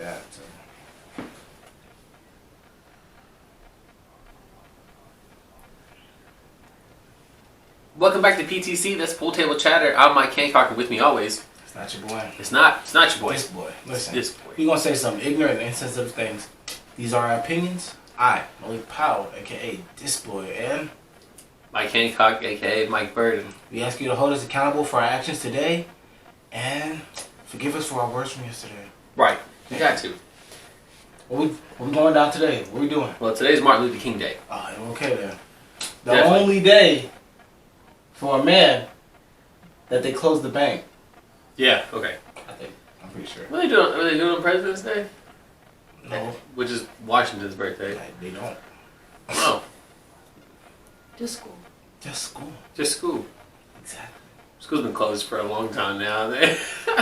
that. So. Welcome back to P.T.C. That's Pool Table Chatter. I'm Mike Hancock, and with me always. It's not your boy. It's not your boy. This boy. Listen. This boy. We're going to say some ignorant and insensitive things. These are our opinions. I, Malik Powell, a.k.a. this boy, and... Mike Hancock, a.k.a. Mike Burden. We ask you to hold us accountable for our actions today, and forgive us for our words from yesterday. Right. You got to. What we going down today? What we doing? Well, today's Martin Luther King Day. Oh, okay then. The Definitely. only day for a man that they closed the bank. Yeah, okay. I think. I'm pretty sure. What are they doing on President's Day? No. Which is Washington's birthday. They don't. Oh. Just school. Just school. Just school. Exactly. School's been closed for a long time now.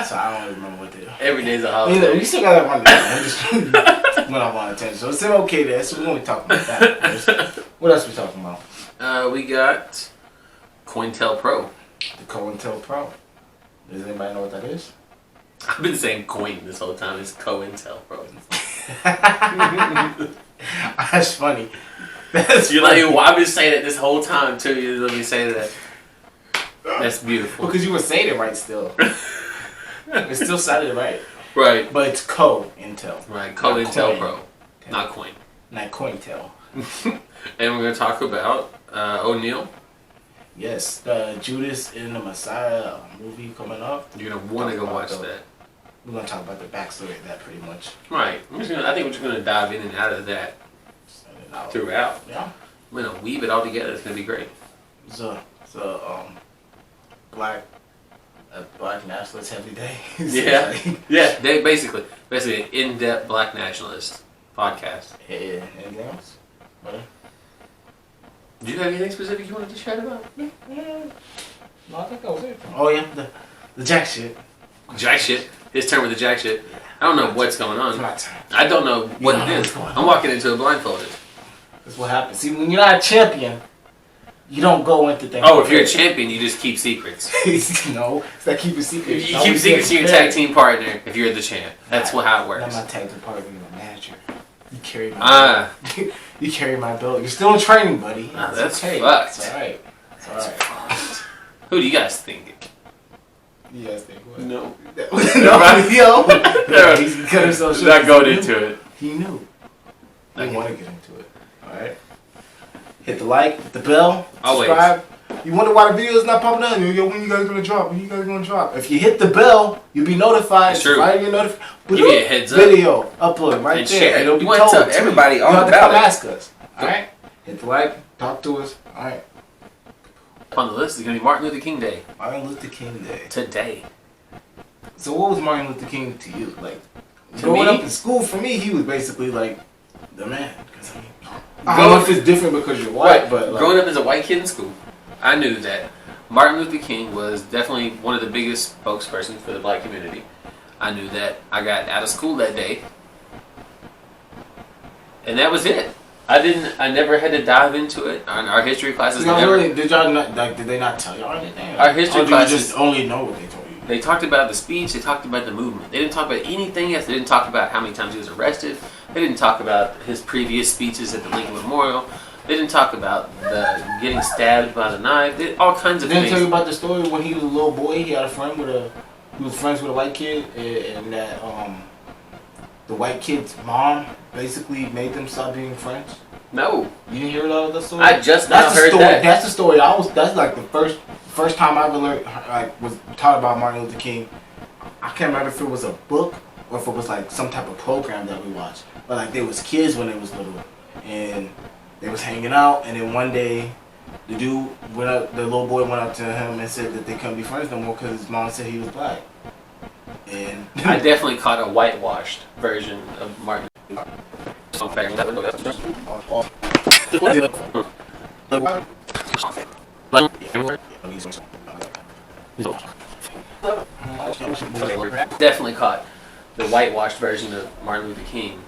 So I don't even remember what they do. Every day's a You holiday. know, we still got that one day. We just went off on a tangent. So it's MLK Day, so we're going to be talking about that. What else we talking about? We got Cointelpro. The Co-In-Tel-Pro. Does anybody know what that is? I've been saying coin this whole time. It's Co-In-Tel-Pro. That's funny. That's You're funny. like, well, I've been saying it this whole time too. You let me say that. That's beautiful. Because you were saying it right still. It still sounded right. Right. But it's Co-Intel. Right. Co-In-Tel-Pro. Not coin. Not Cointel. And we're going to talk about O'Neal. Yes, the Judas and the Messiah movie coming up. You're going to want to go watch that. We're going to talk about the backstory of that pretty much. Right. I think we're just going to dive in and out of that throughout. Yeah. We're going to weave it all together. It's going to be great. So black nationalist heavy day. Yeah. Yeah. They basically an in-depth black nationalist podcast. Yeah. Anything else? What? Do you have anything specific you wanted to chat about? No, I think that was it. Oh yeah, the jack shit. Jack shit. His turn with the jack shit. I don't know what's going It's on. my turn. I don't know what don't it know is. what's going on. I'm walking into it blindfolded. That's what happens. See, when you're not a champion, you don't go into things. Oh, if you're a champion, you just keep secrets. No, it's not keeping secrets. You keep secrets to your tag team partner if you're the champ. That's how it works. Not my tag team partner, you're a manager. You carry my belt. You carry my belt. You're still in training, buddy. That's okay. fucked. It's alright. It's alright. Who do you guys think? You guys think what? No. No, yo. He's cut himself short. Not going into it. He knew. I Okay. want to get into it. Alright. Hit the like, hit the bell, Always. subscribe. You wonder why the video is not popping up? Yo, when you guys gonna drop? When you guys gonna drop? If you hit the bell, you'll be notified. It's true. Give me a heads up. Video upload right And there. share it. It'll be You want told to tell to everybody you. all You have to about come it. ask us. Alright? Hit the like, talk to us. Alright. On the list is going to be Martin Luther King Day. Martin Luther King Day. Today. So what was Martin Luther King to you? Like, To growing me? up in school, for me, he was basically like the man. Cause I don't know if it's different because you're white, but like, growing up as a white kid in school, I knew that Martin Luther King was definitely one of the biggest spokespersons for the black community. I knew that I got out of school that day, and that was it. I never had to dive into it. Our history classes never. really, did y'all not, like, did they not tell y'all anything? Our history or did classes you just only know what they told you? They talked about the speech. They talked about the movement. They didn't talk about anything else. They didn't talk about how many times he was arrested. They didn't talk about his previous speeches at the Lincoln Memorial. They didn't talk about the getting stabbed by the knife. All kinds of Didn't things. tell you about the story when he was a little boy. He had a friend he was friends with a white kid, and that the white kid's mom basically made them stop being friends. No, You didn't hear that story? I just now That's the heard story. that. That's the story. That's like the first time I ever learned, like, was taught about Martin Luther King. I can't remember if it was a book or if it was like some type of program that we watched. But like, there was kids when they was little, and they was hanging out, and then one day, the little boy went up to him and said that they couldn't be friends no more because his mom said he was black. And I definitely caught a whitewashed version of Martin. Definitely caught the whitewashed version of Martin Luther King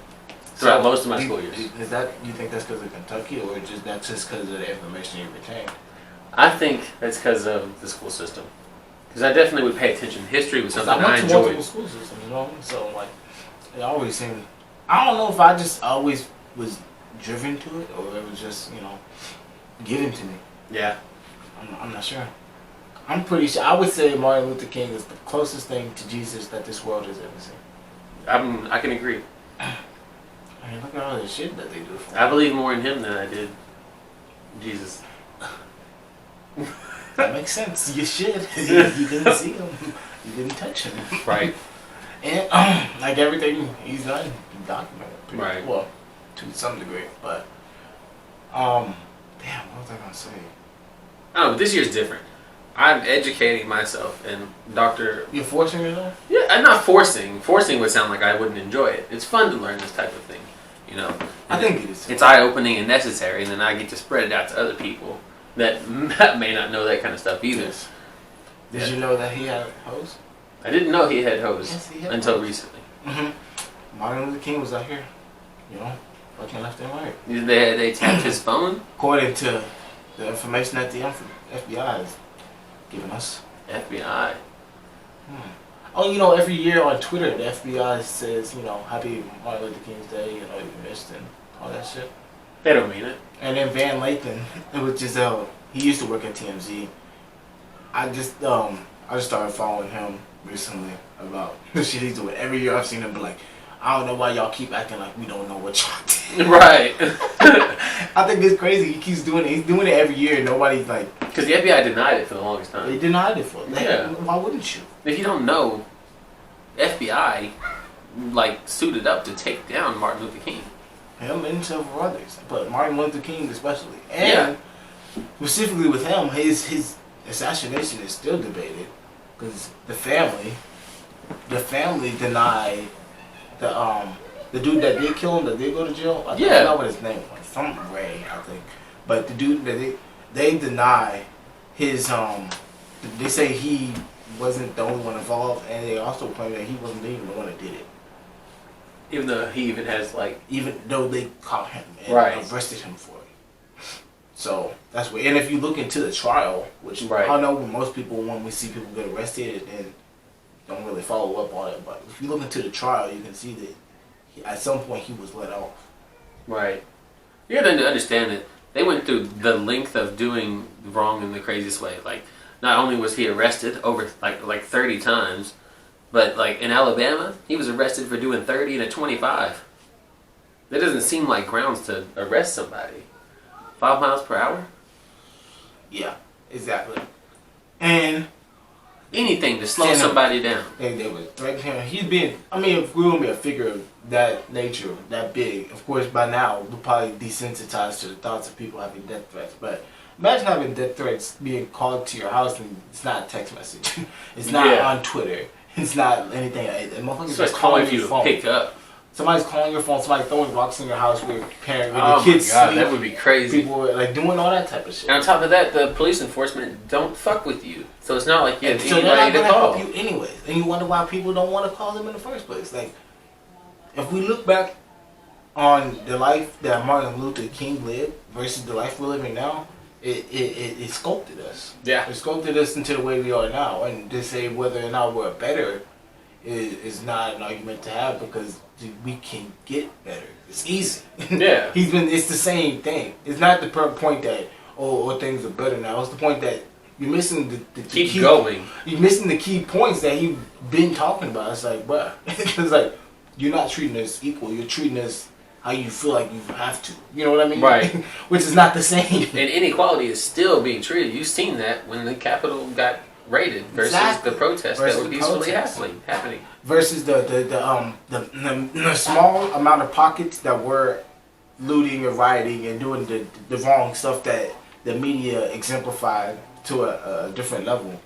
throughout most of my school years. Is that, you think that's because of Kentucky, or that's just because of the information you retained? I think that's because of the school system. Because I definitely would pay attention. History was something I I went to multiple enjoyed. school systems, you know, so like, It always seemed. I don't know if I just always was driven to it or it was just given to me. Yeah. I'm not sure. I'm pretty sure. I would say Martin Luther King is the closest thing to Jesus that this world has ever seen. I can agree. I mean, look at all the shit that they do for I believe more in him than I did Jesus. That makes sense. You should. You didn't see him. You didn't touch him. Right. And like everything he's done, he documented pretty Right. well to some degree. But damn, what was I gonna say? I don't know, but this year's different. I'm educating myself, and Dr. You're forcing yourself? Yeah, I'm not forcing. Forcing would sound like I wouldn't enjoy it. It's fun to learn this type of thing, you know. I think it is. It's eye-opening and necessary, and then I get to spread it out to other people that may not know that kind of stuff either. Yes. Did you know that he had hoes? I didn't know he had hoes Yes, he had until hoes. recently. Mm-hmm. Martin Luther King was out here, fucking left and right. They tapped his phone? According to the information that the FBI has given us. FBI. Oh, every year on Twitter, the FBI says, Happy Martin Luther King's Day, you missed and all that shit. They don't mean it. And then Van Lathan, which is he used to work at TMZ. I just started following him recently about the shit he's doing. Every year I've seen him be like, I don't know why y'all keep acting like we don't know what y'all did. Right. I think it's crazy. He keeps doing it. He's doing it every year. Nobody's like... Because the FBI denied it for the longest time. They denied it for it. Yeah. Why wouldn't you? If you don't know, FBI suited up to take down Martin Luther King. Him and several others. But Martin Luther King especially. And specifically with him, his assassination is still debated. Because the family denied the dude that did kill him, that did go to jail. I forgot what his name was. Some Ray, I think. But the dude that they deny his they say he wasn't the only one involved, and they also claim that he wasn't even the one that did it. Even though he even has even though they caught him and arrested him for it. So that's weird. And if you look into the trial, which I know most people, when we see people get arrested and don't really follow up on it, but if you look into the trial, you can see that at some point he was let off. Right. You have to understand that they went through the length of doing wrong in the craziest way. Not only was he arrested over like 30 times, but in Alabama, he was arrested for doing 30 and a 25. That doesn't seem like grounds to arrest somebody. 5 miles per hour? Yeah, exactly. And anything to slow somebody down. They would threaten him. He's being, if we're going to be a figure of that nature, that big, of course by now we're probably desensitized to the thoughts of people having death threats. But imagine having death threats being called to your house and it's not a text message. It's not on Twitter. It's not anything. It's just calling you to pick up. Somebody's calling your phone. Somebody throwing rocks in your house with your parents, with your kids sleep. That would be crazy. People were doing all that type of shit. And on top of that, the police enforcement don't fuck with you. So it's not like you have so they're not anybody to gonna call. help you anyways. And you wonder why people don't want to call them in the first place. If we look back on the life that Martin Luther King lived versus the life we're living now, it sculpted us. Yeah. It sculpted us into the way we are now. And to say whether or not we're better is not an argument to have, because we can get better. It's easy. Yeah. It's the same thing. It's not the point that things are better now. It's the point that you're missing the keep going. You're missing the key points that he's been talking about. It's bruh. It's you're not treating us equal. You're treating us how you feel like you have to. You know what I mean? Right. Which is not the same. And inequality is still being treated. You've seen that when the Capitol got raided versus the protest that was peacefully happening. Versus the small amount of pockets that were looting and rioting and doing the wrong stuff that the media exemplified to a different level.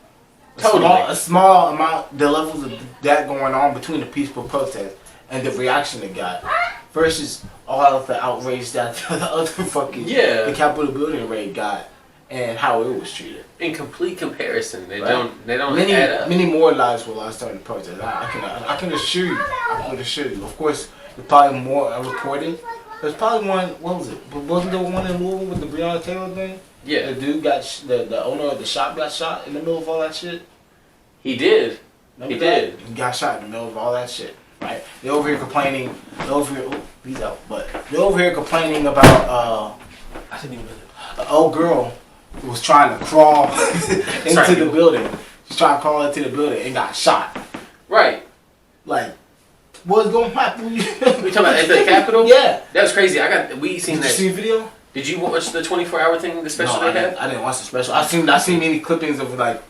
A small amount, the levels of that going on between the peaceful protest and the reaction it got, versus all of the outrage that the other fucking the Capitol building raid got, and how it was treated. In complete comparison, they don't add up. Many more lives were lost during the protest. I can assure you. I can assure you. Of course, there's probably more reported. There's probably one. What was it? Wasn't there one in Louisville with the Breonna Taylor thing? Yeah. The dude the owner of the shop got shot in the middle of all that shit. He did. He did. He got shot in the middle of all that shit. right? They're over here complaining. They're over here. Oh, he's out. But they're over here complaining about I didn't even know that. an old girl who was trying to crawl into the building. She's trying to crawl into the building and got shot. Right. Like, what's going to happen? We talking about at the Capitol? Yeah. That was crazy. We seen Did that. you see the video? Did you watch the 24-hour thing, the special No, they had? I didn't watch the special. I seen many clippings of like,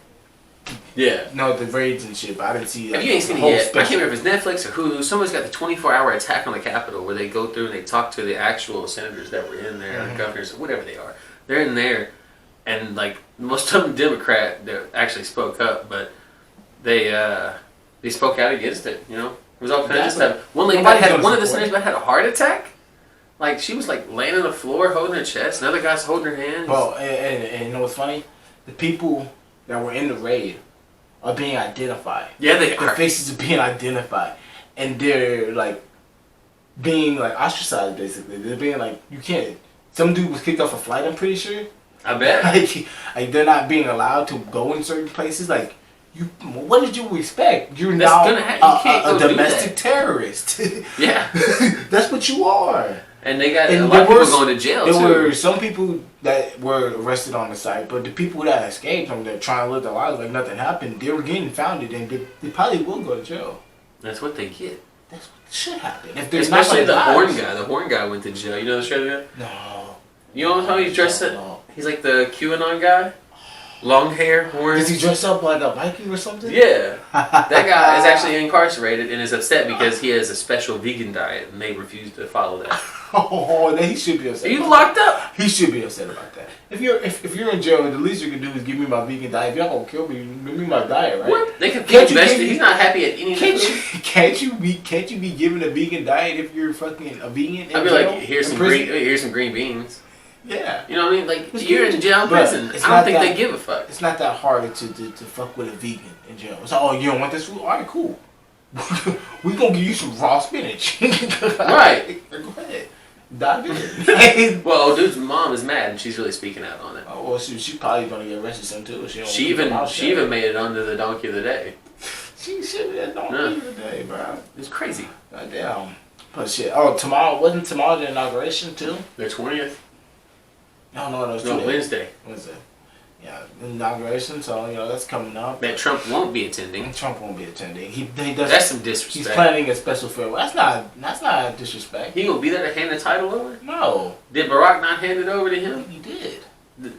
Yeah. the raids and shit, but I didn't see. If you ain't seen it yet, I can't remember if it's Netflix or Hulu. Someone's got the 24-hour attack on the Capitol where they go through and they talk to the actual senators that were in there, or governors, whatever they are. They're in there, and like most of them Democrat that actually spoke up, but they spoke out against it. You know, it was all kinds of stuff. One of the senators had a heart attack. Like she was like laying on the floor holding her chest. Another guy's holding her hand. Well, and you know what's funny? The people that were in the raid are being identified. Yeah, they Their are. faces are being identified, and they're like being like ostracized. Basically, they're being like, you can't. Some dude was kicked off a flight. I'm pretty sure. I bet. Like they're not being allowed to go in certain places. Like you, what did you expect? You're That's now gonna you can't a go do domestic that. terrorist. Yeah. That's what you are. And they got And a lot of there people was- going to jail There too. were some people that were arrested on the site, but the people that escaped from there trying to live their lives like nothing happened, they were getting founded, and they probably will go to jail. That's what they get. That's what should happen. If there's Especially the not horn guy. The horn guy went to jail. You know the Australian guy? No. You know how he's dressed up? No. He's like the QAnon guy. Long hair, horns. Does he dress up like a Viking or something? Yeah. That guy is actually incarcerated and is upset because he has a special vegan diet and they refuse to follow that. Oh, then he should be Are upset. you about locked up? He should be upset about that. If you're in jail, the least you can do is give me my vegan diet. If y'all gonna kill me, give me my diet, right? What? They can Can't you invested. give me- He's not happy at any of it. Can't you be given a vegan diet if you're fucking a vegan? I'd be jail? like, here's In some prison? green beans. Yeah. You know what I mean? Like It's you're good. in jail, But prison. it's I don't not think that- they give a fuck. It's not that hard to fuck with a vegan in jail. It's like, oh, you don't want this food? All right, cool. We gonna give you some raw spinach. Right. Go ahead. Dive in. Well, dude's mom is mad and she's really speaking out on it. Oh, well, she's probably gonna get arrested soon too. She She even made it onto the donkey of the day. She should have don't Yeah. leave today, bro. It's crazy. Goddamn. But shit. Oh, wasn't tomorrow the inauguration too? The 20th? No, it was No, today. Wednesday. Wednesday. Yeah, inauguration. So that's coming up. That Trump won't be attending. And Trump won't be attending. He does. That's some He's disrespect. planning a special farewell. That's not disrespect. He gonna be there to hand the title over? No, Did Barack not hand it over to him? he did. The-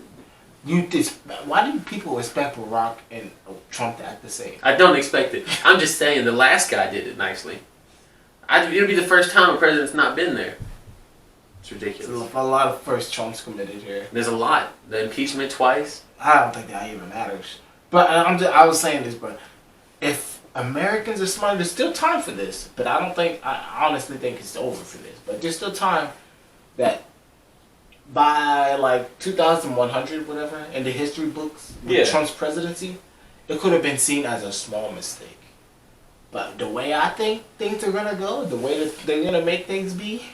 Why do people expect Barack and Trump to act the same? I don't expect it. I'm just saying the last guy did it nicely. It'll be the first time a president's not been there. It's There's ridiculous. a lot of first Trumps committed here. There's a lot. The impeachment twice. I don't think that even matters. But I was saying this, but if Americans are smart, there's still time for this. But I honestly think it's over for this. But there's still time that by like 2100, whatever, in the history books with Yeah. Trump's presidency, it could have been seen as a small mistake. But the way I think things are gonna go, the way that they're gonna make things be,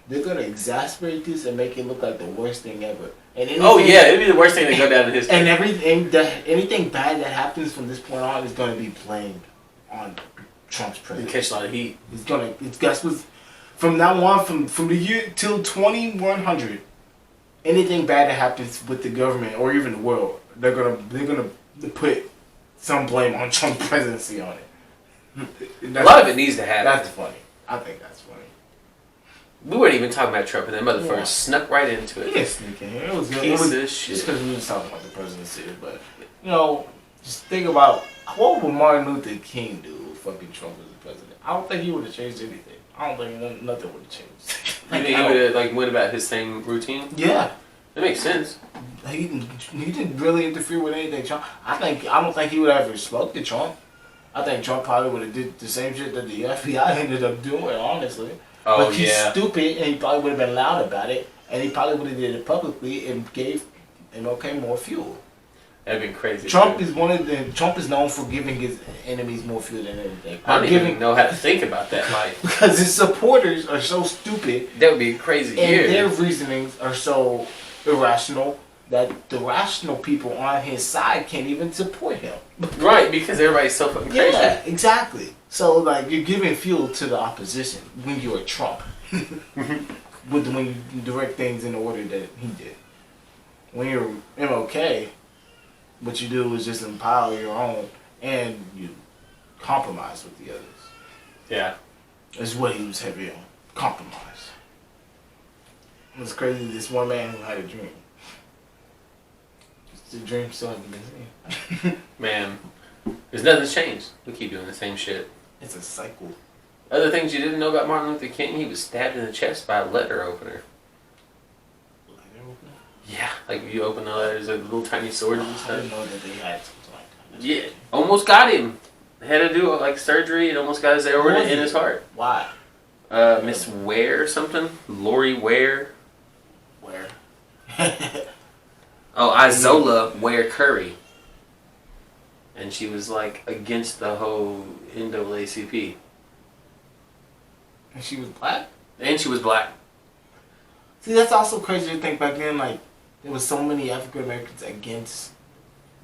they're gonna exasperate this and make it look like the worst thing ever. And Oh anything- yeah, it'd be the worst thing to go down in history. and anything bad that happens from this point on is going to be blamed on Trump's You presidency. catch a lot of heat. That's what's from now on, from the year till 2100. Anything bad that happens with the government or even the world, they're gonna put some blame on Trump's presidency on it. A lot of it needs to happen. That's funny. I think that's funny. We weren't even talking about Trump, and that motherfucker Yeah. snuck right into He it. didn't sneak in here. It was good. Piece of Just shit. because we was talking about the presidency, but just think about what would Martin Luther King do if fucking Trump was the president. I don't think he would have changed anything. I don't think nothing would have changed. You think he would have went about his same routine? Yeah, That makes sense. he didn't really interfere with anything. Trump. I don't think he would have ever spoke to Trump. I think Trump probably would have did the same shit that the FBI ended up doing. Honestly, Oh but he's yeah. stupid, and he probably would have been loud about it, and he probably would have did it publicly and gave MLK more fuel. That'd been crazy. Trump is known for giving his enemies more fuel than anything. I don't even know how to think about that life. Because his supporters are so stupid That would be a crazy and year. their reasonings are so irrational that the rational people on his side can't even support him. Right, because everybody's so fucking crazy. Yeah, exactly. So like you're giving fuel to the opposition when you're a Trump. When you direct things in the order that he did. When you're MLK, what you do is just empower your own and you compromise with the others. Yeah. That's what he was heavy on. Compromise. It's crazy, this one man who had a dream. The dream still hasn't been seen. Man, there's nothing's changed. We keep doing the same shit. It's a cycle. Other things you didn't know about Martin Luther King, he was stabbed in the chest by a letter opener. Letter opener? Yeah, like you open the letters, like little tiny swords and I stuff. didn't know that they had something like that. That's Yeah, crazy. almost got him. Had to do like surgery and almost got his aorta Was in it? his heart. Why? Miss Ware or something? Lori Ware? Where? Oh, Isola Ware Curry. And she was like against the whole NAACP. And she was black? And she was black. See, that's also crazy to think back then, like, there was so many African Americans against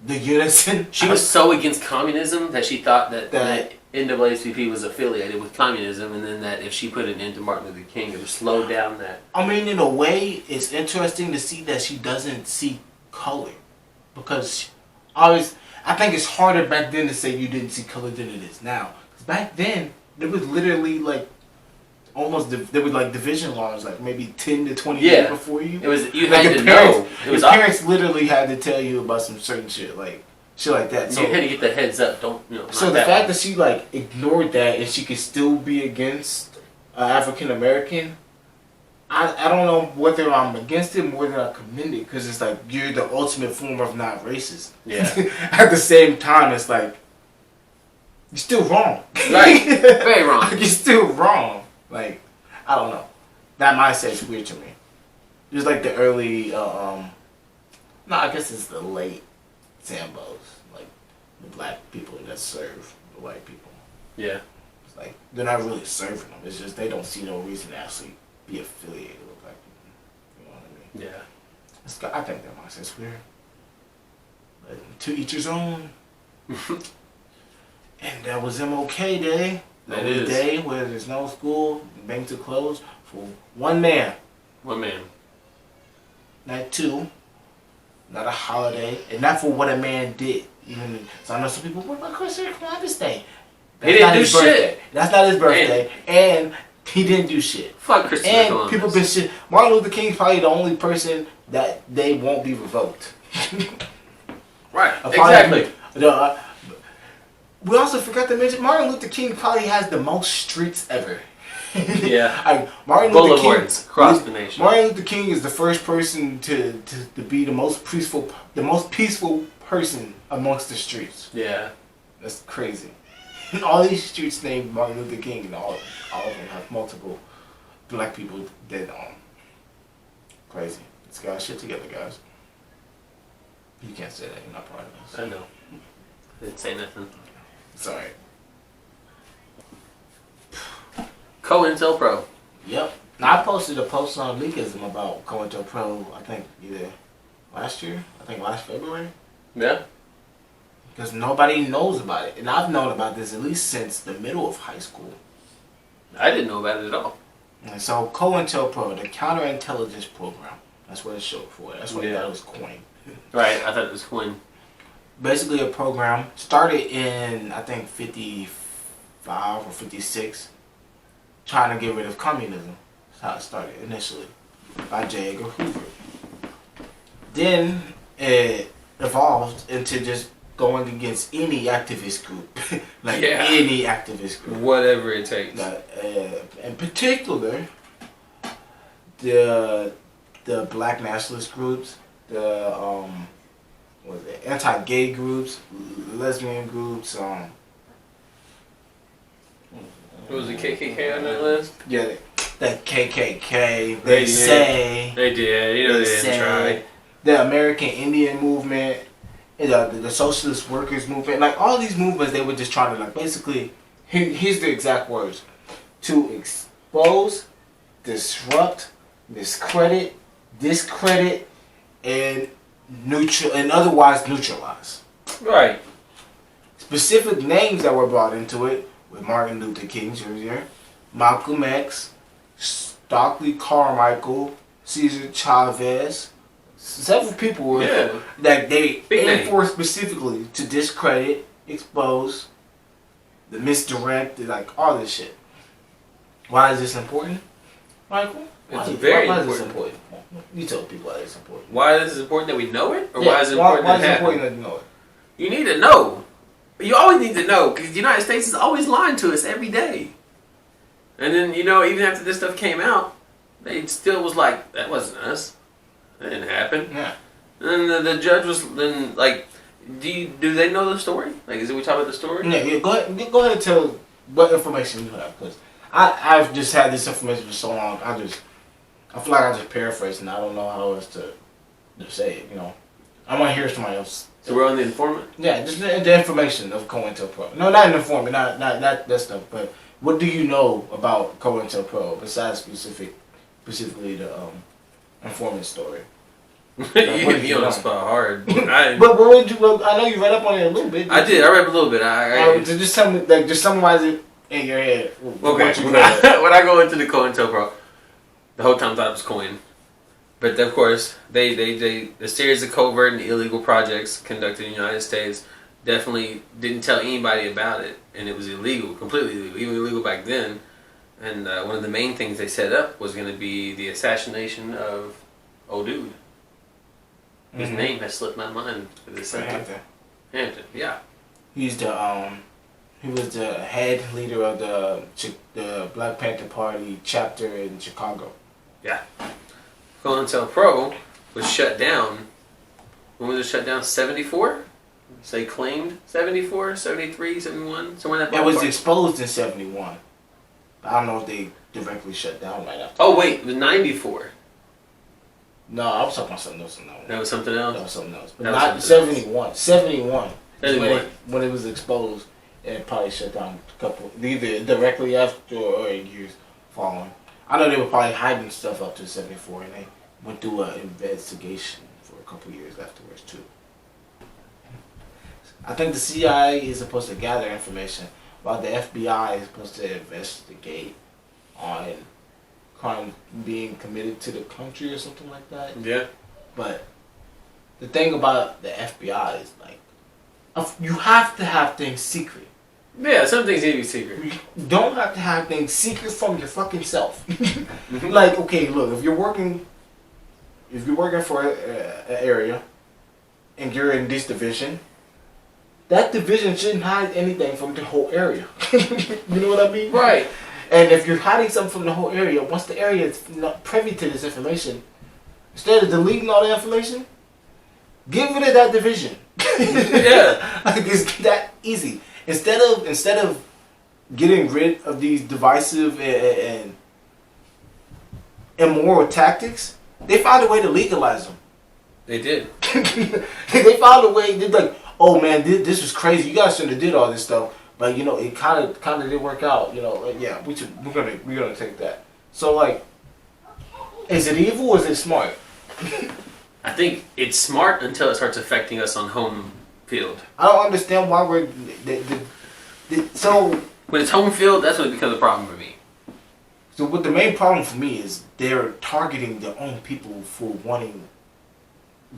the unison. She was so against communism that she thought that That- NAACP was affiliated with communism, and then that if she put an end to Martin Luther King, it would slow down that. I mean, in a way, it's interesting to see that she doesn't see color. Because I think it's harder back then to say you didn't see color than it is now. Because back then, there was literally like there was like division laws, like maybe 10 to 20 years before you. It was you Like had your to parents, know. It was your parents literally had to tell you about some certain shit, like shit like that. So you had to get the heads up. Don't So the fact that she like ignored that and she could still be against African American, I don't know whether I'm against it more than I commend it, because it's like you're the ultimate form of not racist. Yeah. At the same time, it's like you're still wrong. Right. Very wrong. Like, you're still wrong. Like I don't know. That mindset's weird to me. Just like the early, no, I guess it's the late Sambos, like the black people that serve the white people. Yeah. It's like they're not really serving them. It's just they don't see no reason to actually be affiliated with black people. You know what I mean? Yeah. I think that mindset's weird. But to each his own. And that was MLK Day. That That was a is. day where there's no school, banks are closed for one man. One man. Not two. Not a holiday. And not for what a man did. Even so I know some people, what about Christopher Columbus Day? He didn't not do his shit. birthday. That's not his birthday. And he didn't do shit. Fuck Christopher And Columbus. people been shit. Martin Luther King's probably the only person that they won't be revoked. Right. Apparently, Exactly. We also forgot to mention Martin Luther King probably has the most streets ever. Yeah. Like, Martin Luther King Boulevards across the nation. Martin Luther King is the first person to be the most peaceful person amongst the streets. Yeah. That's crazy. All these streets named Martin Luther King, and all of them have multiple black people dead on. Crazy. Let's get our shit together, guys. You can't say that. You're not part of this. I know. Didn't say nothing. It's alright. Co-In-Tel-Pro. Yep. Now, I posted a post on Leakism about Cointelpro, I think either last February. Yeah. Because nobody knows about it. And I've known about this at least since the middle of high school. I didn't know about it at all. And so Co-In-Tel-Pro, the counterintelligence program, that's what it's short for. That's what that was coined. Right. I thought it was Quinn. Basically a program started in, I think, 55 or 56, trying to get rid of communism. That's how it started initially, by J. Edgar Hoover. Then it evolved into just going against any activist group. Like any activist group. Whatever it takes. In particular, the black nationalist groups, the anti-gay groups, lesbian groups. Was the KKK on that list? Yeah, the KKK. They They say. They did. You know they didn't try. The American Indian movement, the socialist workers movement, like all these movements, they were just trying to like basically. Here's the exact words: to expose, disrupt, discredit, and otherwise neutralize. Right. Specific names that were brought into it with Martin Luther King Jr., Malcolm X, Stockley Carmichael, Cesar Chavez. Several people were that they aimed for specifically to discredit, expose, the misdirect, like all this shit. Why is this important, Michael? It's very why important. is this important? You tell people why it's important. Why is it important that we know it? Or why is it important why that is it it important happen? that you know it? You need to know. You always need to know, because the United States is always lying to us every day. And then, even after this stuff came out, they still was like, that wasn't us. That didn't happen. Yeah. And then the judge was then like, do they know the story? Like, is it we talk about the story? Yeah. Go ahead and tell what information you have, because I've just had this information for so long. I feel like I just paraphrased and I don't know how else to say it. I want to hear somebody else. So we're on the informant. Yeah, just the information of Co-In-Tel-Pro. No, not an informant, not that stuff. But what do you know about Co-In-Tel-Pro besides specifically the informant story? You hit me on the spot hard. But what would you? I know you read up on it a little bit. I did. I read a little bit. Just tell me, just summarize it in your head. Okay. When I go into the Cointelpro, the whole time I thought it was coin, but of course a series of covert and illegal projects conducted in the United States definitely didn't tell anybody about it, and it was illegal, completely illegal, even illegal back then. And one of the main things they set up was going to be the assassination of old dude. His name has slipped my mind for this second. Hampton, yeah. He's he was the head leader of the Black Panther Party chapter in Chicago. Yeah. Co-In-Tel-Pro was shut down. When was it shut down? 74? So they claimed 74, 73, 71, somewhere in that It was ballpark. exposed in 71. I don't know if they directly shut down right after. Oh wait, it was 94. No, I was talking about something else on that one. That was something else? That was something else. But That was not something 71. 71. 71. When it was exposed, and it probably shut down a couple, either directly after or in years following. I know they were probably hiding stuff up to 74, and they went through an investigation for a couple years afterwards too. I think the CIA is supposed to gather information, while the FBI is supposed to investigate on crime being committed to the country or something like that. Yeah. But the thing about the FBI is like, you have to have things secret. Yeah, some things need to be secret. You don't have to have things secret from your fucking self. Like, okay, look, if you're working for an area and you're in this division, that division shouldn't hide anything from the whole area. You know what I mean? Right. And if you're hiding something from the whole area, once the area is not privy to this information, instead of deleting all the information, get rid of that division. Yeah. Like, it's that easy. Instead of getting rid of these divisive and immoral tactics, they found a way to legalize them. They did. They found a way. They're like, oh man, this was crazy. You guys shouldn't have did all this stuff, but it kind of did work out. Like, yeah, we're gonna take that. So like, is it evil or is it smart? I think it's smart until it starts affecting us on home field. I don't understand why we're so. When it's home field, that's when it becomes a problem for me. So what the main problem for me is they're targeting their own people for wanting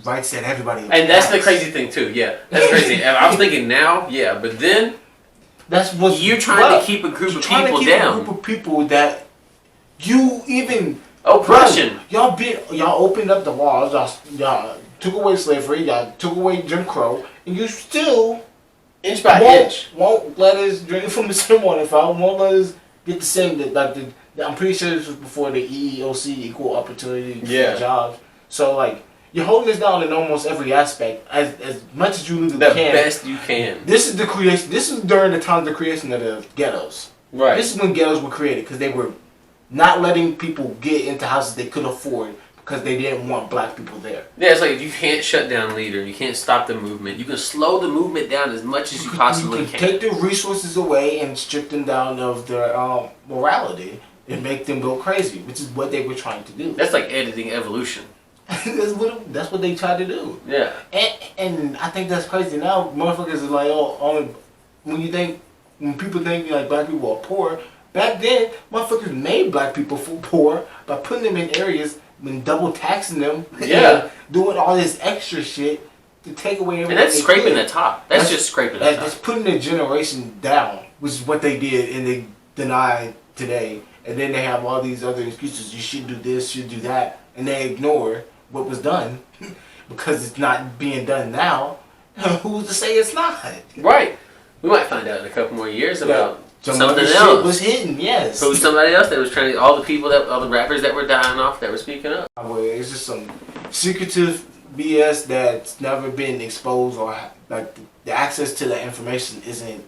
rights that everybody else And that's the has. crazy thing too. Yeah, that's crazy. I was thinking now, yeah, but then That's what you're trying to keep a group of people down. A group of people that you even Oppression. Y'all opened up the laws. Y'all took away slavery. Y'all took away Jim Crow, and you still Inch by won't, inch. won't let us drink from the same water fountain. Won't let us get the same. I'm pretty sure this was before the EEOC, equal opportunity for jobs. So like, you're holding us down in almost every aspect as much as you legally can. The best you can. This is the creation. This is during the time of the creation of the ghettos. Right. This is when ghettos were created because they were not letting people get into houses they could afford because they didn't want black people there. Yeah, it's like if you can't shut down leader, you can't stop the movement. You can slow the movement down as much as you possibly You can take their resources away and strip them down of their morality and make them go crazy, which is what they were trying to do. That's like editing evolution. That's what they tried to do. Yeah. And I think that's crazy now. Motherfuckers is like, when you think When people think like black people are poor, back then motherfuckers made black people poor by putting them in areas and double taxing them. Yeah. Doing all this extra shit to take away everything. And that's scraping the top. That's just scraping the top. That's putting the generation down, which is what they did, and they deny today. And then they have all these other excuses. You should do this, should do that, and they ignore what was done because it's not being done now. Who's to say it's not? Right. We might find out in a couple more years about something else. Shit was hidden, yes. Who's somebody else that was trying to, all the rappers that were dying off that were speaking up. It's just some secretive BS that's never been exposed, or like the access to the information isn't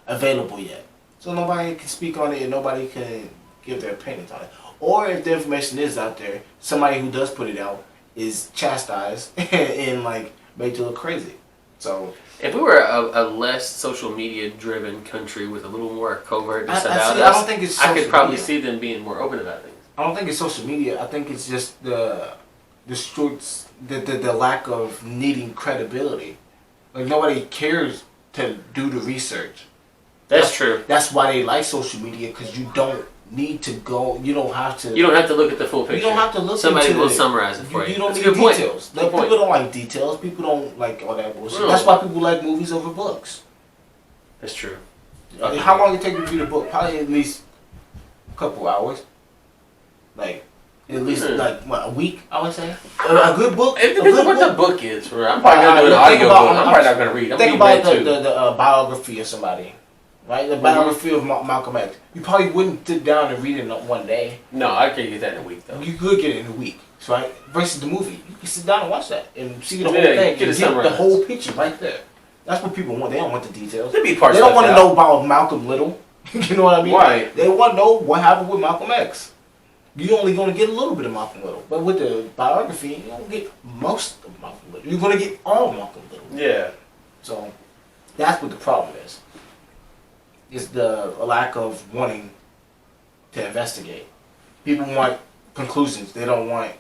available yet. So nobody can speak on it and nobody can give their opinions on it. Or if the information is out there, somebody who does put it out is chastised and like made to look crazy. So if we were a less social media driven country with a little more covertness about us, I don't think it's I could probably media. see them being more open about things. I don't think it's social media. I think it's just the lack of needing credibility. Like nobody cares to do the research. That's true. That's why they like social media, because you don't need to go. You don't have to. You don't have to look at the full picture. You don't have to look. Somebody into will it. summarize it for you. You don't That's need a good point. details. Good point. People don't like details. People don't like all that bullshit. No. That's why people like movies over books. That's true. How long it take you to read a book? Probably at least a couple hours. Like at least like what, a week, I would say. A good book. It depends on what the book is. For I'm probably gonna do an audio book. I'm probably not gonna read. I'm think gonna about read that too. the biography of somebody. Right, the biography of Malcolm X. You probably wouldn't sit down and read it in one day. No, I can't get that in a week though. You could get it in a week, right? Versus the movie, you can sit down and watch that and see the whole Yeah, thing, get and it get the summarized. whole picture right there. That's what people want. They don't want the details. There'd be parts They don't want to left know about Malcolm Little. You know what I mean? Right. They want to know what happened with Malcolm X. You're only going to get a little bit of Malcolm Little, but with the biography, you don't get most of Malcolm Little. You're going to get all Malcolm Little. Yeah. So that's what the problem is. It's the lack of wanting to investigate. People want conclusions. They don't want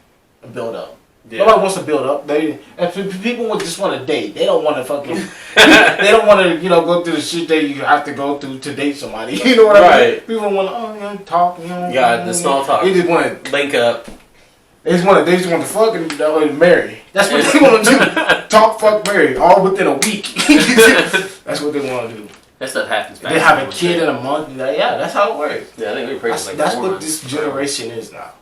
a build up. Yeah. Nobody wants to build up. People just want to date. They don't want to fucking. They don't want to go through the shit that you have to go through to date somebody. You know what I mean? Right. People want to talk. Yeah, the small talk. They just want to. Link up. They just want to fuck and marry. That's what they want to do. Talk, fuck, marry, all within a week. That's what they want to do. That stuff happens fast. They have a kid in a month. Yeah, that's how it works. Yeah, I think we were pregnant That's like 4 what months. this generation is now.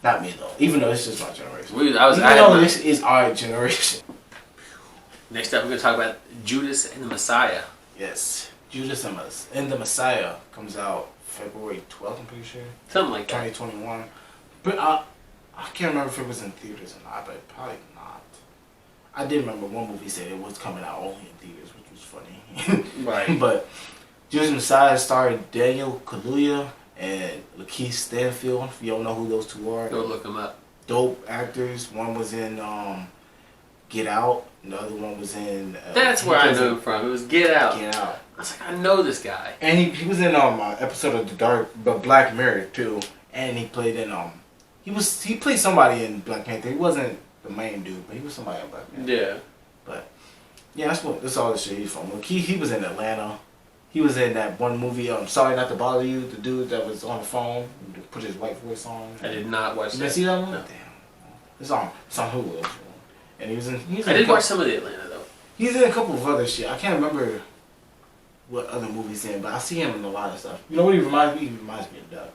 Not me though. Even though it's just my generation. This is our generation. Next up, we're going to talk about Judas and the Messiah. Yes, Judas and the Messiah comes out February 12th. I'm pretty sure. Something like that. 2021. But I can't remember if it was in theaters or not. But probably not. I did remember one movie said it was coming out only in theaters, which was funny. Right. But Judas and the Messiah starred Daniel Kaluuya and Lakeith Stanfield. If you don't know who those two are, Go look them up. dope actors. One was in Get Out, and the other one was in. That's where I know him from. It was Get Out. Get Out. I was like, I know this guy. And he was in episode of but Black Mirror too, and he played in he played somebody in Black Panther. He wasn't the main dude, but he was somebody in Black Panther. Yeah. But yeah, that's all the shit he's from. Look, he was in Atlanta. He was in that one movie, Sorry Not to Bother You, the dude that was on the phone, put his white voice on. I did not watch You that. didn't see that one? No. Damn. It's on Hulu. And he was in I did watch some of the Atlanta, though. He's in a couple of other shit. I can't remember what other movies he's in, but I see him in a lot of stuff. You know what he reminds me? He reminds me of Duck.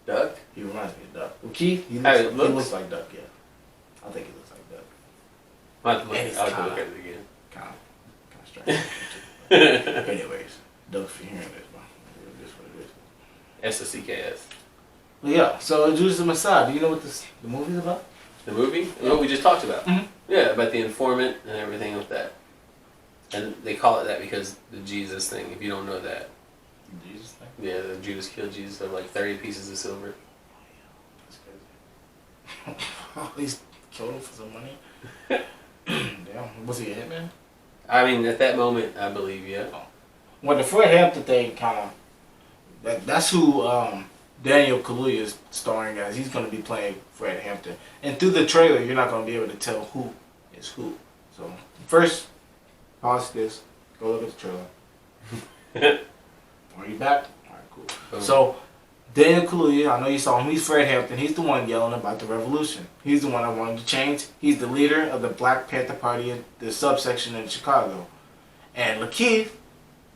Duck? He reminds me of Duck. Well, Keith, he How looks like Duck, yeah. I think he looks like Duck. I'll have to look, And it's I'll have to kinda- look at it again. Kind of strange. Anyways, Duck, if you're hearing this, bro. It is what it is. SOCKS. But yeah, so Judas and the Messiah. Do you know what the movie's about? The movie? What we just talked about. Mhm. Yeah, about the informant and everything with that. And they call it that because the Jesus thing, if you don't know that. Jesus thing. Yeah, the Judas killed Jesus of like 30 pieces of silver. That's crazy. Oh, he's killed him for some money. Damn, was he a hitman? I mean, at that moment, I believe, yeah. Well, the Fred Hampton thing kind of that's who Daniel Kaluuya is starring as. He's going to be playing Fred Hampton, and through the trailer, you're not going to be able to tell who is who. So first, pause this, go look at the trailer, Are you back? Alright, cool. Boom. So, Daniel Kaluuya, I know you saw him. He's Fred Hampton. He's the one yelling about the revolution. He's the one that wanted to change. He's the leader of the Black Panther Party, the subsection in Chicago. And Lakeith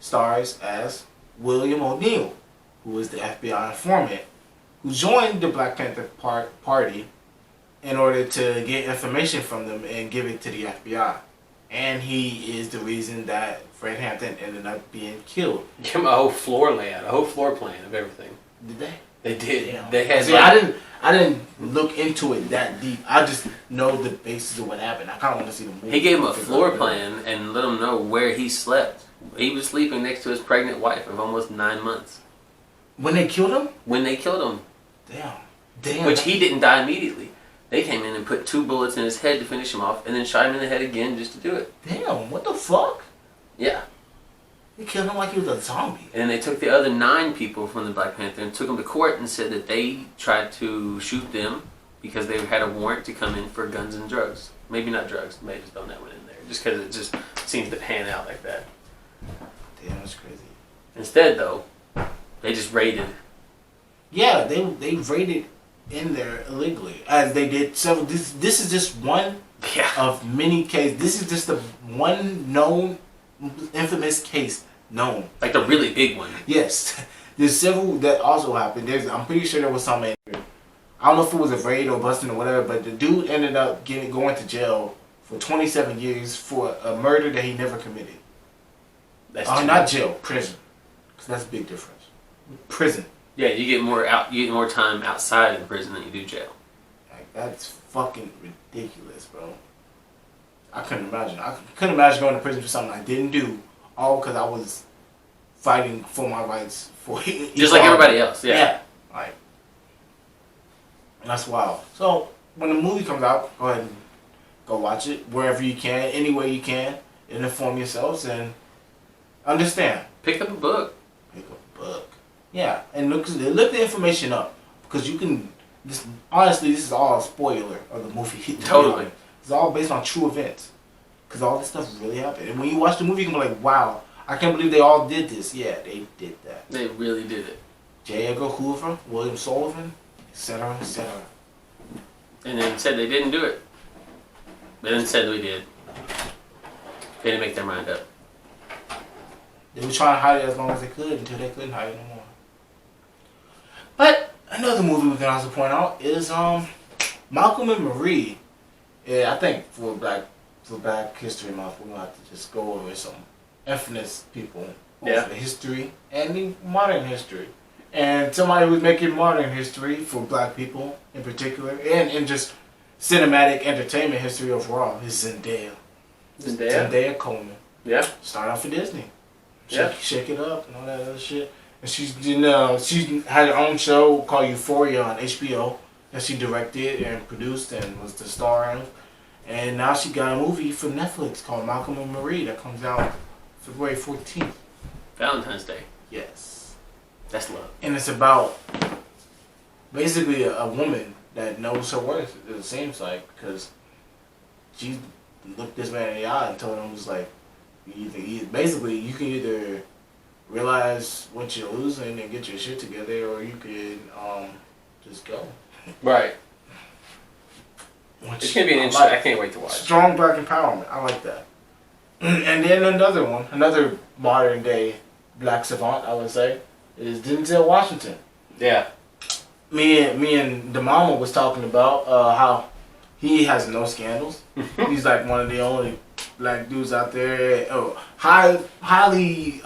stars as William O'Neill, who is the FBI informant, who joined the Black Panther Party in order to get information from them and give it to the FBI. And he is the reason that Fred Hampton ended up being killed. Give him a whole floor layout, a whole floor plan of everything. Did they? They did. Damn. They had. See, like, I didn't look into it that deep. I just know the basis of what happened. I kind of want to see the movie. he gave him a floor plan and let him know where he slept. He was sleeping next to his pregnant wife of almost 9 months. When they killed him? When they killed him. Damn. Which he didn't die immediately. They came in and put 2 bullets in his head to finish him off, and then shot him in the head again just to do it. Damn, what the fuck? Yeah. They killed him like he was a zombie. And then they took the other 9 people from the Black Panther and took them to court and said that they tried to shoot them because they had a warrant to come in for guns and drugs. Maybe not drugs. Maybe just thrown that one in there. Just because it just seems to pan out like that. Damn, that's crazy. Instead, though, they just raided. Yeah, they raided in there illegally, as they did several. This is just one of many cases. This is just the one known infamous case known. Like the really big one. Yes, there's several that also happened. I'm pretty sure there was some. I don't know if it was a raid or busting or whatever, but the dude ended up going to jail for 27 years for a murder that he never committed. That's not jail, prison. Cause that's a big difference. Prison. Yeah, you get more time outside in prison than you do jail. Like, that's fucking ridiculous, bro. I couldn't imagine. I couldn't imagine going to prison for something I didn't do, all because I was fighting for my rights for just like everybody else. Yeah. Like, that's wild. So when the movie comes out, go ahead and go watch it wherever you can, any way you can, and inform yourselves and understand. Pick up a book. Pick up a book. Yeah, and look the information up, because you can. Honestly, this is all a spoiler of the movie. Totally. It's all based on true events, because all this stuff really happened. And when you watch the movie, you can be like, "Wow, I can't believe they all did this." Yeah, they did that. They really did it. J. Edgar Hoover, William Sullivan, etc., etc. And then said they didn't do it. They then said we did. They didn't make their mind up. They were trying to hide it as long as they could until they couldn't hide it no more. But another movie we can also point out is Malcolm and Marie. Yeah, I think for Black History Month, we're gonna have to just go over some infamous people, yeah, the history and the modern history, and somebody who's making modern history for Black people in particular, and in just cinematic entertainment history overall is Zendaya. Zendaya Coleman. Yeah. Start off for Disney. Yeah. Shake it up and all that other shit. And she had her own show called Euphoria on HBO that she directed and produced and was the star of. And now she got a movie for Netflix called Malcolm and Marie that comes out February 14th. Valentine's Day. Yes. That's love. And it's about basically a woman that knows her worth, it seems like, because she looked this man in the eye and told him, was like, basically, you can either realize what you're losing and get your shit together, or you could just go. Right. It's gonna be an interesting. I can't wait to watch. Strong Black empowerment. I like that. And then another modern day Black savant, I would say, is Denzel Washington. Yeah. Me and the mama was talking about how he has no scandals. He's like one of the only Black dudes out there, highly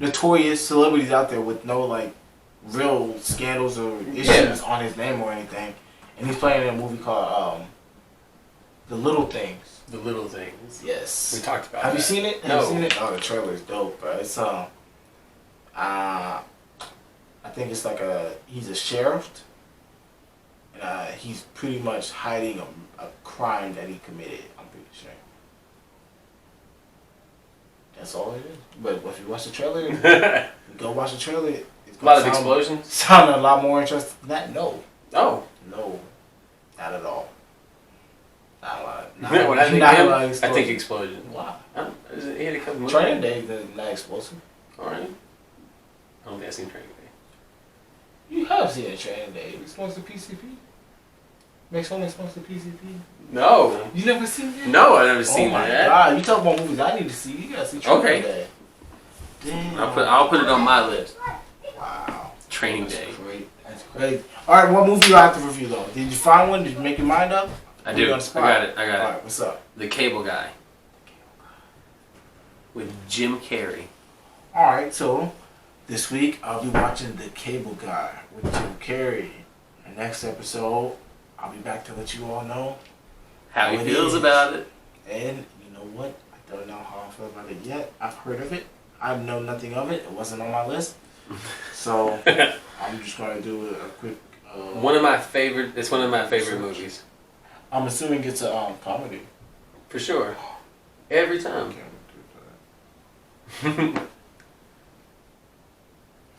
notorious celebrities out there with no like real scandals or issues on his name or anything. And he's playing in a movie called The Little Things. The Little Things. Yes. We talked about. Have you seen it? No. Have you seen it? Oh, the trailer's dope, bro. It's I think it's like he's a sheriff. And he's pretty much hiding a crime that he committed. I'm pretty sure. That's all it is. But if you watch the trailer, go watch the trailer. It's a lot of explosions. Sound a lot more interesting than that. No. Oh. No. Not at all. Not a lot. When I think explosions. Why? He had a couple movies. Training Day is not explosive. Alright. I don't think I've seen Training Day. You have seen a Training Day. It's supposed to PCP. Makes only supposed to PCP. No. You never seen it? No, I've never seen Oh my that. god! You talk about movies I need to see. You gotta see Training Okay. Day. Damn. I'll put it on my list. Wow. Training That's Day. great. That's great. All right, what movie do I have to review though? Did you find one? Did you make your mind up? I Or do. you on I the spot? got it. All right, what's up? The Cable Guy. With Jim Carrey. All right, so this week I'll be watching The Cable Guy with Jim Carrey. The next episode, I'll be back to let you all know. How he it feels is. about it. And you know what? I don't know how I feel about it yet. I've heard of it. I know nothing of it. It wasn't on my list. So I'm just gonna do a quick. It's one of my favorite movies. I'm assuming it's a comedy. For sure. Every time. Okay, I'm gonna do that.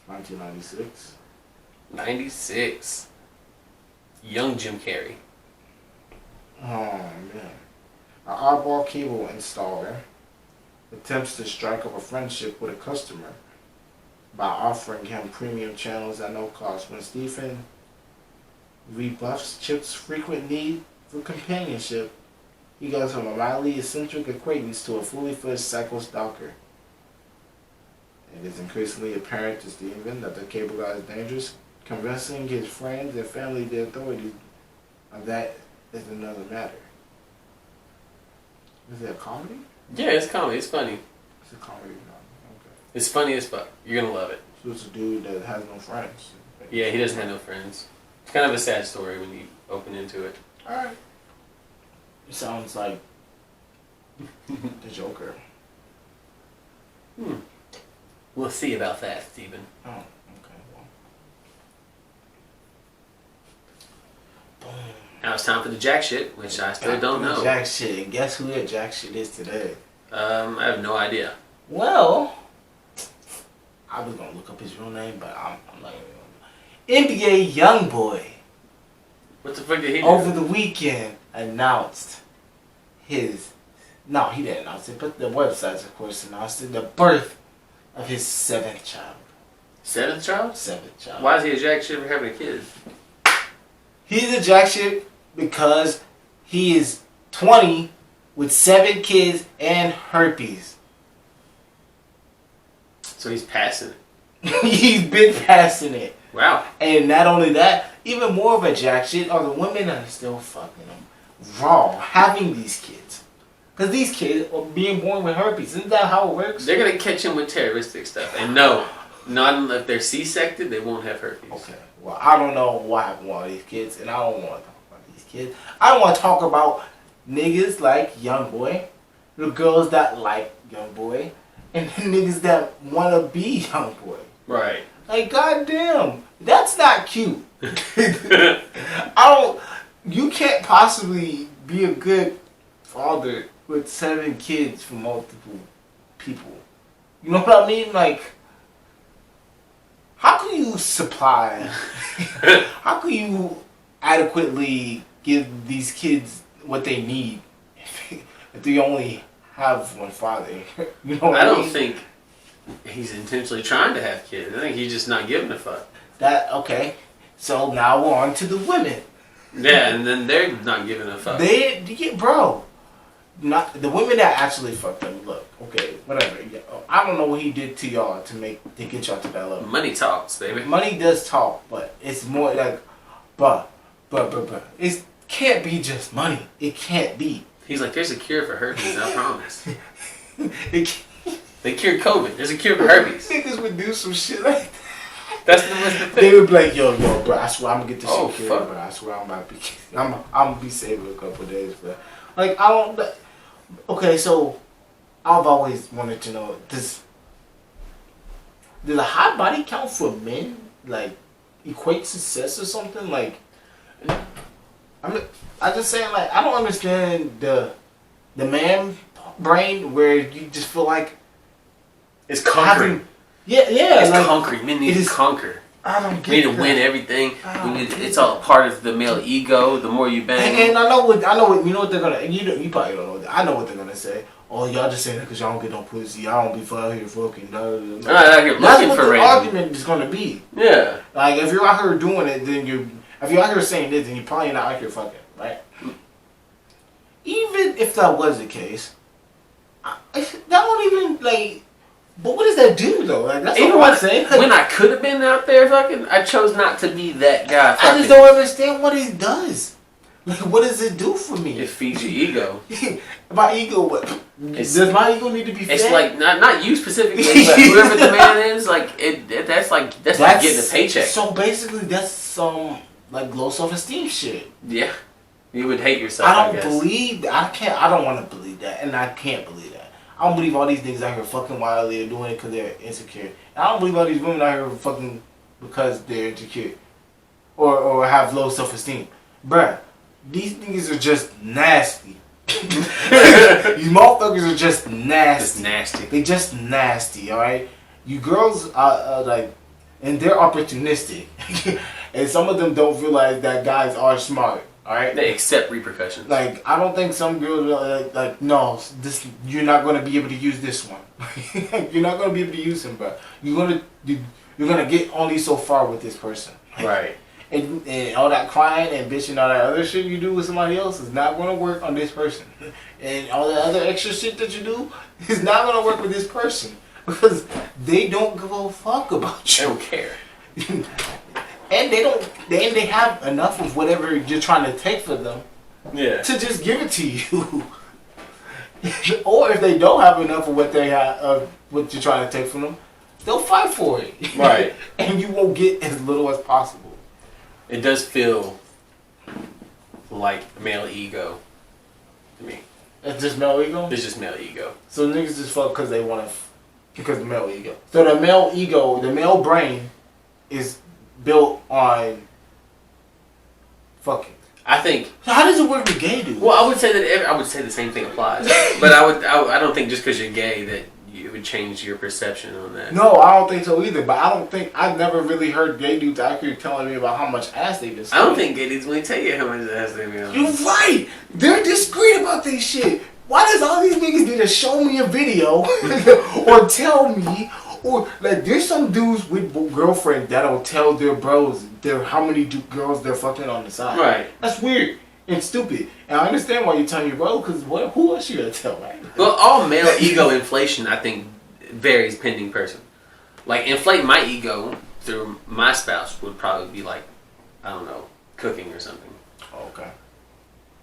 1996. 96. Young Jim Carrey. Oh man. An oddball cable installer attempts to strike up a friendship with a customer by offering him premium channels at no cost. When Stephen rebuffs Chip's frequent need for companionship, he goes from a mildly eccentric acquaintance to a fully fledged psycho stalker. It is increasingly apparent to Stephen that the cable guy is dangerous. Convincing his friends and family the authorities of that is another matter. Is it a comedy? Yeah, it's comedy. It's funny. It's a comedy. Okay. It's funny as fuck. You're gonna love it. So it's a dude that has no friends. Yeah, he doesn't have no friends. It's kind of a sad story when you open into it. Alright. It sounds like the Joker. We'll see about that, Stephen. Oh, okay. Well. Boom. Now it's time for the jack shit, which I still don't know. Jack shit. And guess who that jack shit is today? I have no idea. Well, I was gonna look up his real name, but I'm not even gonna. NBA YoungBoy What the fuck did he do? over the weekend announced his. No, he didn't announce it, but the websites, of course, announced it. The birth of his seventh child. Seventh child? Seventh child. Why is he a jack shit for having a kid? He's a jack shit because he is 20 with 7 kids and herpes. So he's passing it. He's been passing it. Wow. And not only that, even more of a jack shit are the women that are still fucking them raw, having these kids. Because these kids are being born with herpes. Isn't that how it works? They're gonna catch him with terroristic stuff. And no, not if they're C-sected, they won't have herpes. Okay. Well, I don't know what happened with all these kids, and I don't want to talk about these kids. I don't want to talk about niggas like YoungBoy, the girls that like YoungBoy, and the niggas that want to be YoungBoy. Right. Like, goddamn, that's not cute. You can't possibly be a good father with 7 kids from multiple people. You know what I mean? Like, how can you supply, how can you adequately give these kids what they need if they only have one father? You know what I mean? I don't think he's intentionally trying to have kids. I think he's just not giving a fuck. Okay. So now we're on to the women. Yeah, and then they're not giving a fuck. Not the women that actually fucked them. Look, okay, whatever. I don't know what he did to y'all to get y'all to that level. Money talks, baby. Money does talk, but it's more like, but it can't be just money. It can't be. He's like, there's a cure for herpes, I promise. It can't. They cured COVID. There's a cure for herpes. Niggas would do some shit like that. That's the thing. They would be like, yo, bro, I swear I'm gonna get this Oh, shit cured, fuck. bro. I swear I'm gonna be saving a couple of days, bro. Like, I don't. Okay, so I've always wanted to know, does a hot body count for men? Like, equate success or something? Like, I just saying, like, I don't understand the man brain where you just feel like It's conquering. having. Yeah, It's like, conquering. Men need it to is- conquer. I don't We get need to that. win everything. I don't get It's all part of the male ego. The more you bang, And I know what you know what they're gonna. You probably don't know. I know what they're gonna say. oh, y'all just saying that because y'all don't get no pussy. Y'all don't be out here fucking. I'm not out here That's looking what for the random. argument is going to be. Yeah. Like, if you're out here doing it, then if you're out here saying this, then you're probably not out here fucking, right? Even if that was the case, that don't even, like, but what does that do, though? Like, that's Even what I'm saying. when I could have been out there fucking, I chose not to be that guy fucking. I just don't understand what it does. Like, what does it do for me? It feeds your ego. My ego, what? Does my ego need to be fed? It's like, not you specifically, but whoever the man is, like, that's like getting a paycheck. So basically, that's some, like, low self-esteem shit. Yeah. You would hate yourself, I guess. I don't want to believe that, and I can't believe that. I don't believe all these niggas out here fucking wildly are doing it because they're insecure. And I don't believe all these women out here fucking because they're insecure. Or have low self-esteem. Bruh, these niggas are just nasty. These motherfuckers are just nasty. Just nasty. They just nasty, alright? You girls are like, and they're opportunistic. And some of them don't realize that guys are smart. Alright? They accept repercussions. Like, I don't think some girls are like, no, this you're not gonna be able to use this one. You're not gonna be able to use him, bro. You're gonna get only so far with this person. Right. And all that crying and bitching, all that other shit you do with somebody else is not gonna work on this person. And all the other extra shit that you do is not gonna work with this person because they don't give a fuck about you. They don't care. And they have enough of whatever you're trying to take for them, Yeah. to just give it to you. Or if they don't have enough of what they have, of what you're trying to take from them, they'll fight for it. Right. And you won't get as little as possible. It does feel like male ego to me. It's just male ego? It's just male ego. So niggas just fuck because they want to, because of male ego. So the male ego, the male brain is built on fucking. I think. So how does it work with gay dudes? Well, I would say that I would say the same thing applies, but I don't think just because you're gay that it would change your perception on that. No, I don't think so either. But I've never really heard gay dudes out here telling me about how much ass they've been. I don't think gay dudes will tell you how much ass they've been. You're right. They're discreet about this shit. Why does all these niggas need to show me a video or tell me? Or like, there's some dudes with girlfriends that'll tell their bros how many girls they're fucking on the side. Right. That's weird and stupid. And I understand why you're telling your bro, because who else you gonna tell, right? Well, all male ego inflation, I think, varies pending person. Like, inflate my ego through my spouse would probably be like, I don't know, cooking or something. Okay.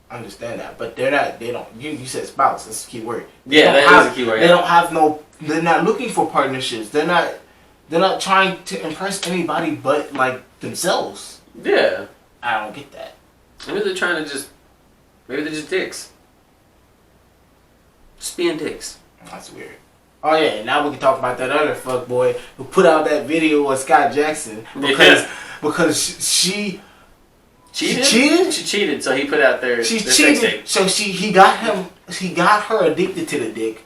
I understand that, but they don't. You said spouse. That's a key word. Yeah, that is a key word. They don't have no. They're not looking for partnerships. They're not trying to impress anybody but like themselves. Yeah. I don't get that. Maybe they're trying to maybe they're just dicks. Just being dicks. That's weird. Oh yeah, and now we can talk about that other fuckboy who put out that video of Scott Jackson because she cheated. She cheated, so he put out their sex tape. So he got her addicted to the dick,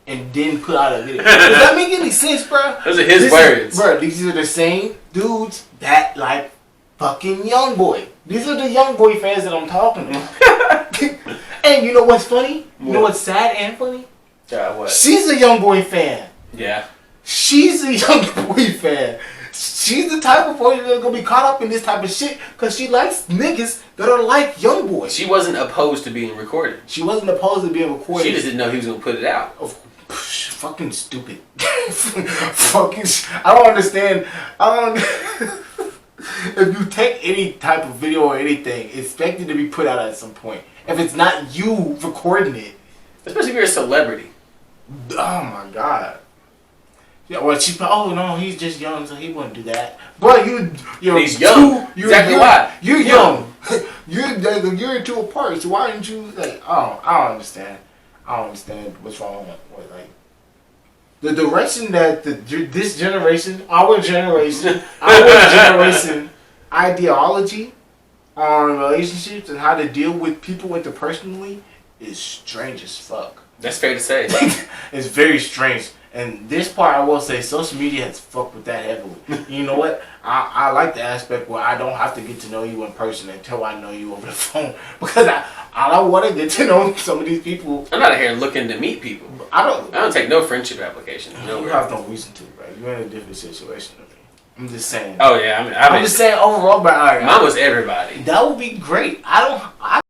and then put out a video. Does that make any sense, bro? Those are his words, bro. These are the same dudes that like fucking young boy. These are the young boy fans that I'm talking about. And you know what's funny? You know what's sad and funny? What? She's a young boy fan. Yeah. She's a young boy fan. She's the type of boy that's gonna be caught up in this type of shit because she likes niggas that are like young boys. She wasn't opposed to being recorded. She wasn't opposed to being recorded. She just didn't know he was gonna put it out. Fucking stupid. Fucking. I don't understand. If you take any type of video or anything, expect it to be put out at some point. If it's not you recording it, especially if you're a celebrity. Oh my god. Yeah, well, oh no, he's just young, so he wouldn't do that. But he's young. Exactly why. You're young. You're two apart. So why didn't you like? I don't understand. I don't understand what's wrong with like the direction that this generation, our generation, ideology on relationships and how to deal with people interpersonally is strange as fuck. That's fair to say. It's very strange. And this part, I will say, social media has fucked with that heavily. You know what? I like the aspect where I don't have to get to know you in person until I know you over the phone. Because I don't want to get to know some of these people. I'm not out here looking to meet people. I don't take no friendship application. No, you have no reason to, right? You're in a different situation than me. I'm just saying. Oh yeah, I'm just saying overall, but mine was everybody. That would be great. I don't.